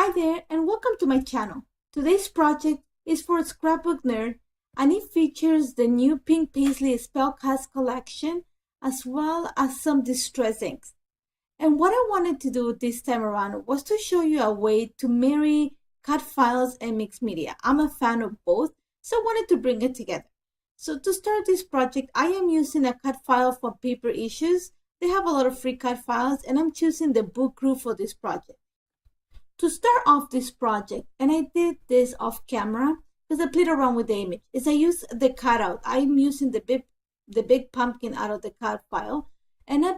Hi there and welcome to my channel. Today's project is for a scrapbook nerd and it features the new Pink Paisley Spellcast collection as well as some distress inks. And what I wanted to do this time around was to show you a way to marry cut files and mixed media. I'm a fan of both, so I wanted to bring it together. So to start this project, I am using a cut file for paper issues. They have a lot of free cut files and I'm choosing the book group for this project. To start off this project, and I did this off camera because I played around with the image, is I use the cutout. I'm using the big pumpkin out of the cut file, and I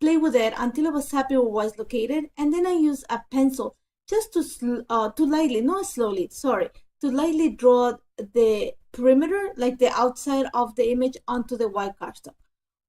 play with it until I was happy where it was located, and then I use a pencil just to lightly, not slowly, sorry, to lightly draw the perimeter, like the outside of the image, onto the white cardstock.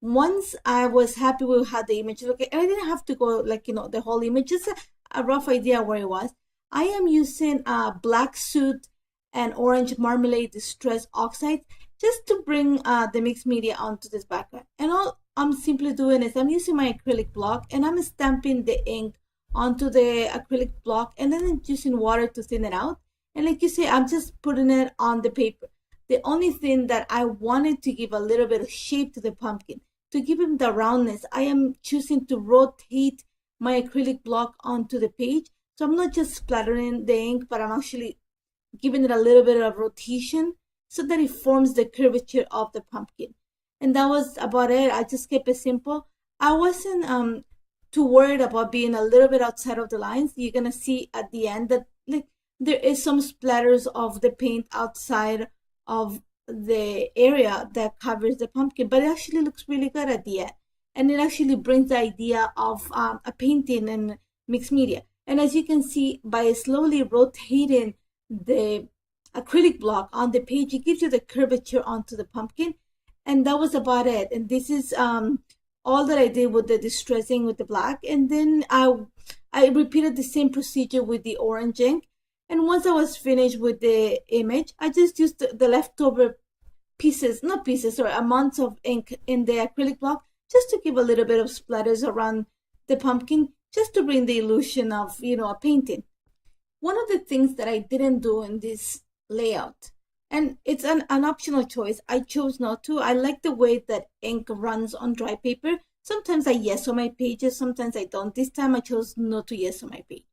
Once I was happy with how the image looked, and I didn't have to go like, the whole image, just a rough idea where it was. I am using a black soot and orange marmalade distress oxide just to bring the mixed media onto this background. And all I'm simply doing is I'm using my acrylic block and I'm stamping the ink onto the acrylic block, and then I'm using water to thin it out. And like you say, I'm just putting it on the paper. The only thing that I wanted to give a little bit of shape to the pumpkin, to give him the roundness, I am choosing to rotate my acrylic block onto the page. So I'm not just splattering the ink, but I'm actually giving it a little bit of rotation so that it forms the curvature of the pumpkin. And that was about it. I just kept it simple. I wasn't too worried about being a little bit outside of the lines. You're gonna see at the end that like there is some splatters of the paint outside of the area that covers the pumpkin, but it actually looks really good at the end. And it actually brings the idea of a painting and mixed media. And as you can see, by slowly rotating the acrylic block on the page, it gives you the curvature onto the pumpkin. And that was about it. And this is all that I did with the distressing with the black. And then I repeated the same procedure with the orange ink. And once I was finished with the image, I just used the leftover amounts of ink in the acrylic block just to give a little bit of splatters around the pumpkin, just to bring the illusion of, a painting. One of the things that I didn't do in this layout, and it's an optional choice, I chose not to. I like the way that ink runs on dry paper. Sometimes I yes on my pages, sometimes I don't. This time I chose not to yes on my page.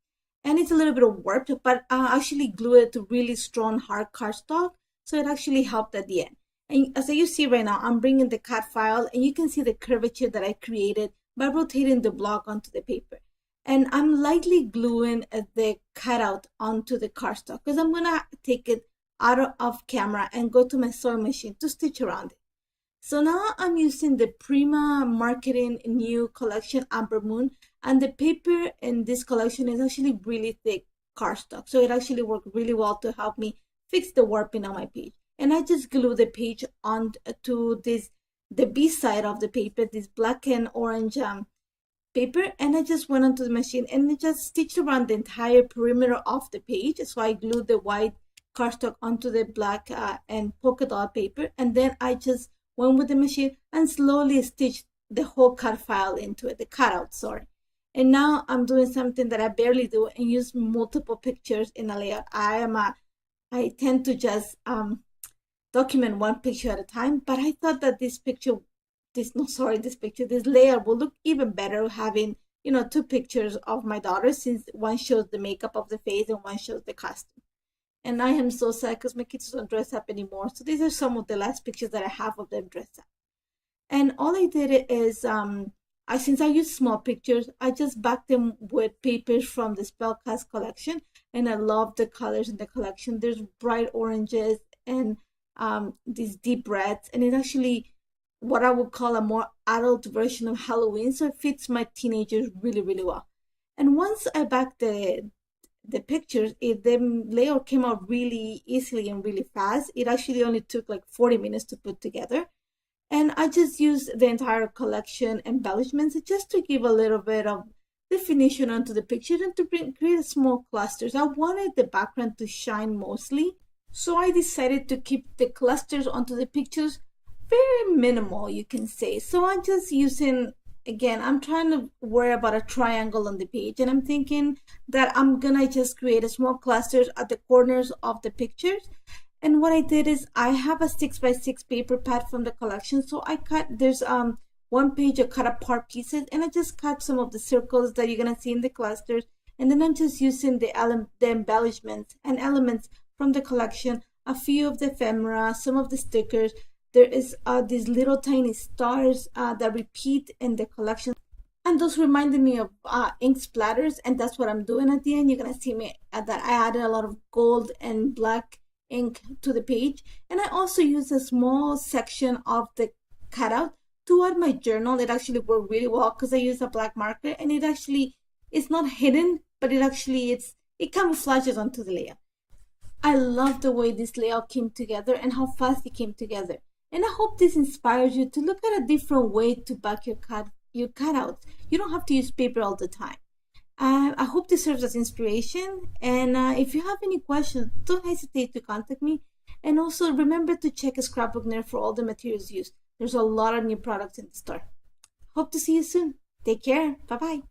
And it's a little bit of work, but I actually glued it to really strong hard cardstock, so it actually helped at the end. And as you see right now, I'm bringing the cut file and you can see the curvature that I created by rotating the block onto the paper. And I'm lightly gluing the cutout onto the cardstock because I'm going to take it out of camera and go to my sewing machine to stitch around it. So now I'm using the Prima Marketing new collection, Amber Moon, and the paper in this collection is actually really thick cardstock. So it actually worked really well to help me fix the warping on my page. And I just glue the page onto the B side of the paper, this black and orange paper, and I just went onto the machine and I just stitched around the entire perimeter of the page. So I glued the white cardstock onto the black and polka dot paper, and then I just went with the machine and slowly stitched the whole cut file into it, the cutout, sorry. And now I'm doing something that I barely do and use multiple pictures in a layout. I tend to just document one picture at a time, but I thought that this layer will look even better having, two pictures of my daughter, since one shows the makeup of the face and one shows the costume. And I am so sad because my kids don't dress up anymore. So these are some of the last pictures that I have of them dressed up. And all I did is, since I use small pictures, I just backed them with papers from the Spellcast collection. And I love the colors in the collection. There's bright oranges and these deep reds, and it's actually what I would call a more adult version of Halloween, so it fits my teenagers really, really well. And once I backed the pictures, the layout came out really easily and really fast. It actually only took like 40 minutes to put together. And I just used the entire collection embellishments just to give a little bit of definition onto the picture and to create small clusters. I wanted the background to shine mostly, so I decided to keep the clusters onto the pictures very minimal, you can say. So I'm just using again, I'm trying to worry about a triangle on the page, and I'm thinking that I'm gonna just create a small clusters at the corners of the pictures. And what I did is I have a 6x6 paper pad from the collection. So I cut, there's one page of cut apart pieces, and I just cut some of the circles that you're gonna see in the clusters. And then I'm just using the embellishments and elements from the collection, a few of the ephemera, some of the stickers. There is these little tiny stars that repeat in the collection. And those reminded me of ink splatters, and that's what I'm doing at the end. You're gonna see me that I added a lot of gold and black ink to the page. And I also use a small section of the cutout to add my journal. It actually worked really well because I used a black marker, and it actually, it's not hidden, but it camouflages onto the layout. I love the way this layout came together and how fast it came together. And I hope this inspires you to look at a different way to back your cutouts. You don't have to use paper all the time. I hope this serves as inspiration. And if you have any questions, don't hesitate to contact me. And also remember to check Scrapbook Nerd for all the materials used. There's a lot of new products in the store. Hope to see you soon. Take care. Bye-bye.